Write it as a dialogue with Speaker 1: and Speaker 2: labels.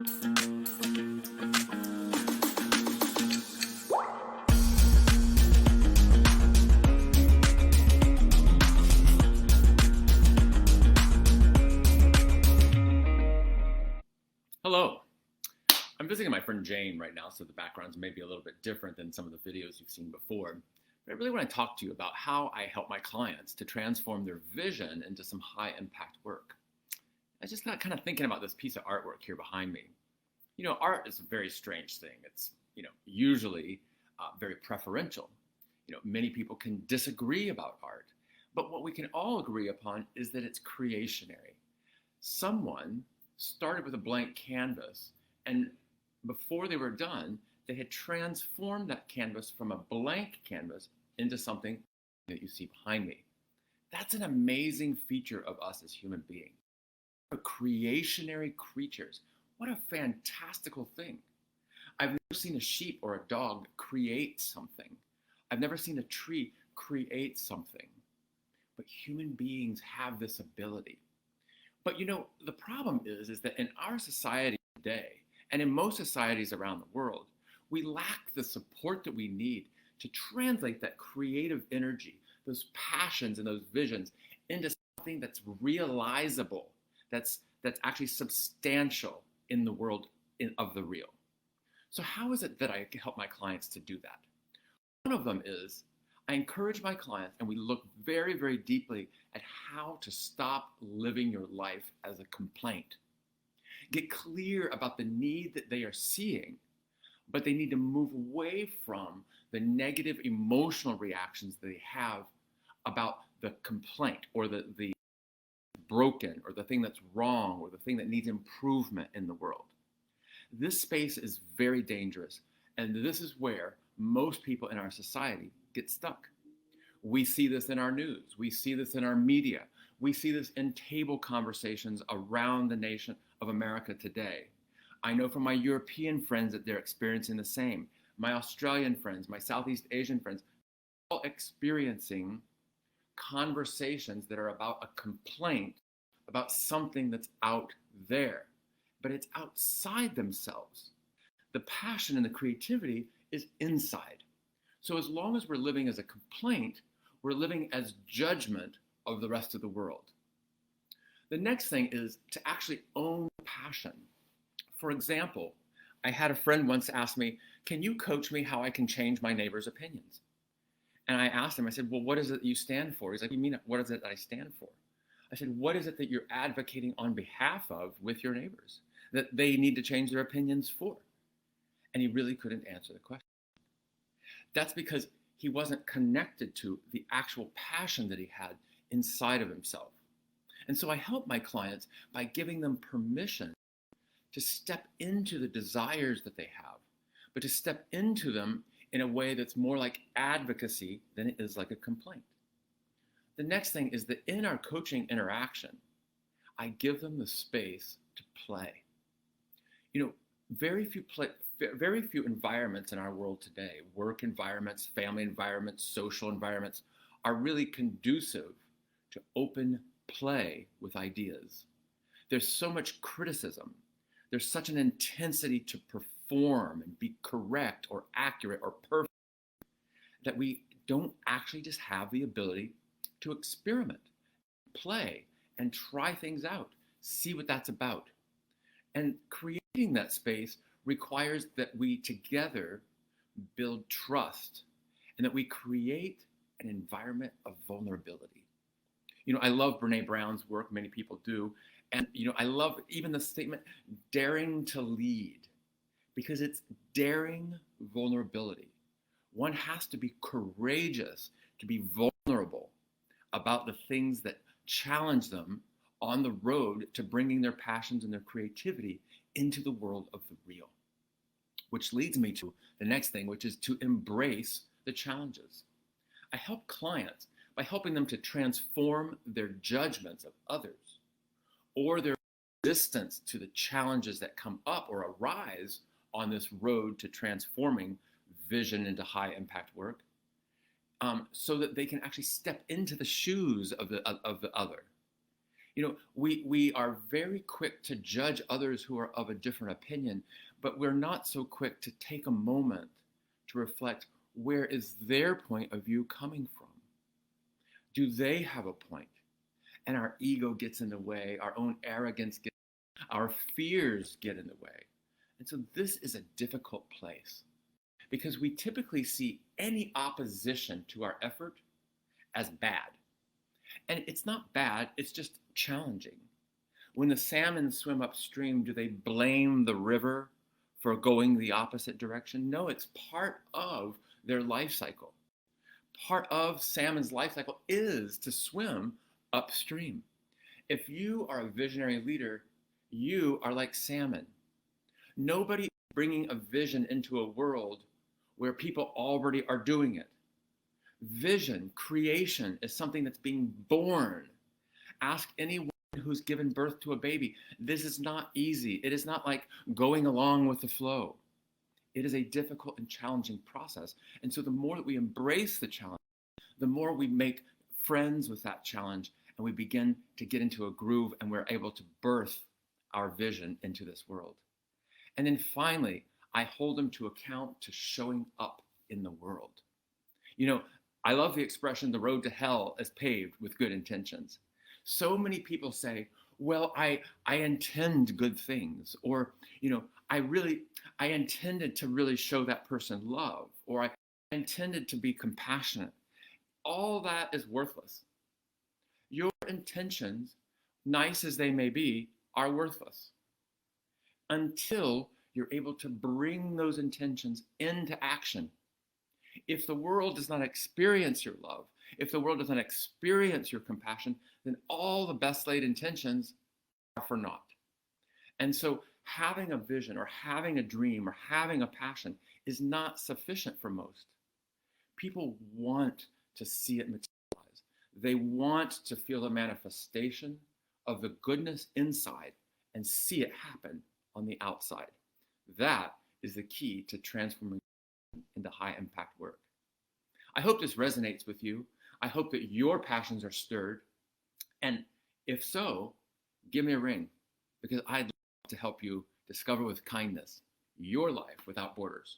Speaker 1: Hello. I'm visiting my friend Jane right now, so the background's maybe a little bit different than some of the videos you've seen before. But I really want to talk to you about how I help my clients to transform their vision into some high impact work. I just got kind of thinking about this piece of artwork here behind me. You know, art is a very strange thing. It's, usually very preferential. Many people can disagree about art, but what we can all agree upon is that it's creationary. Someone started with a blank canvas, and before they were done, they had transformed that canvas from a blank canvas into something that you see behind me. That's an amazing feature of us as human beings. We're creationary creatures. What a fantastical thing. I've never seen a sheep or a dog create something. I've never seen a tree create something. But human beings have this ability. But the problem is that in our society today, and in most societies around the world, we lack the support that we need to translate that creative energy, those passions and those visions into something that's realizable, that's actually substantial in the world of the real. So how is it that I help my clients to do that? One of them is I encourage my clients, and we look very, very deeply at how to stop living your life as a complaint. Get clear about the need that they are seeing, but they need to move away from the negative emotional reactions that they have about the complaint or the broken or the thing that's wrong or the thing that needs improvement in the world. This space is very dangerous, and this is where most people in our society get stuck. We see this in our news. We see this in our media. We see this in table conversations around the nation of America today. I know from my European friends that they're experiencing the same. My Australian friends, my Southeast Asian friends, all experiencing conversations that are about a complaint about something that's out there, but it's outside themselves. The passion and the creativity is inside. So as long as we're living as a complaint, we're living as judgment of the rest of the world. The next thing is to actually own passion. For example, I had a friend once ask me, can you coach me how I can change my neighbor's opinions? And I asked him, I said, well, what is it that you stand for? He's like, you mean, what is it that I stand for? I said, what is it that you're advocating on behalf of with your neighbors that they need to change their opinions for? And he really couldn't answer the question. That's because he wasn't connected to the actual passion that he had inside of himself. And so I help my clients by giving them permission to step into the desires that they have, but to step into them in a way that's more like advocacy than it is like a complaint. The next thing is that in our coaching interaction, I give them the space to play. Very few environments in our world today, work environments, family environments, social environments, are really conducive to open play with ideas. There's so much criticism. There's such an intensity to perform and be correct or accurate or perfect that we don't actually just have the ability to experiment, play, and try things out, see what that's about. And creating that space requires that we together build trust and that we create an environment of vulnerability. I love Brene Brown's work, many people do. And, I love even the statement, daring to lead, because it's daring vulnerability. One has to be courageous to be vulnerable about the things that challenge them on the road to bringing their passions and their creativity into the world of the real. Which leads me to the next thing, which is to embrace the challenges. I help clients by helping them to transform their judgments of others or their resistance to the challenges that come up or arise on this road to transforming vision into high impact work, so that they can actually step into the shoes of the other. We are very quick to judge others who are of a different opinion, but we're not so quick to take a moment to reflect, where is their point of view coming from? Do they have a point? And our ego gets in the way, our own arrogance gets, our fears get in the way. And so this is a difficult place because we typically see any opposition to our effort as bad. And it's not bad, it's just challenging. When the salmon swim upstream, do they blame the river for going the opposite direction? No, it's part of their life cycle. Part of salmon's life cycle is to swim upstream. If you are a visionary leader, you are like salmon. Nobody is bringing a vision into a world where people already are doing it. Vision, creation is something that's being born. Ask anyone who's given birth to a baby. This is not easy. It is not like going along with the flow. It is a difficult and challenging process. And so the more that we embrace the challenge, the more we make friends with that challenge, and we begin to get into a groove, and we're able to birth our vision into this world. And then finally, I hold them to account to showing up in the world. I love the expression, the road to hell is paved with good intentions. So many people say, well, I intend good things, or, I intended to really show that person love, or I intended to be compassionate. All that is worthless. Your intentions, nice as they may be, are worthless until you're able to bring those intentions into action. If the world does not experience your love, if the world does not experience your compassion, then all the best laid intentions are for naught. And so having a vision or having a dream or having a passion is not sufficient for most. People want to see it materialize. They want to feel the manifestation of the goodness inside and see it happen on the outside. That is the key to transforming into high impact work. I hope this resonates with you. I hope that your passions are stirred. And if so, give me a ring, because I'd love to help you discover with kindness your life without borders.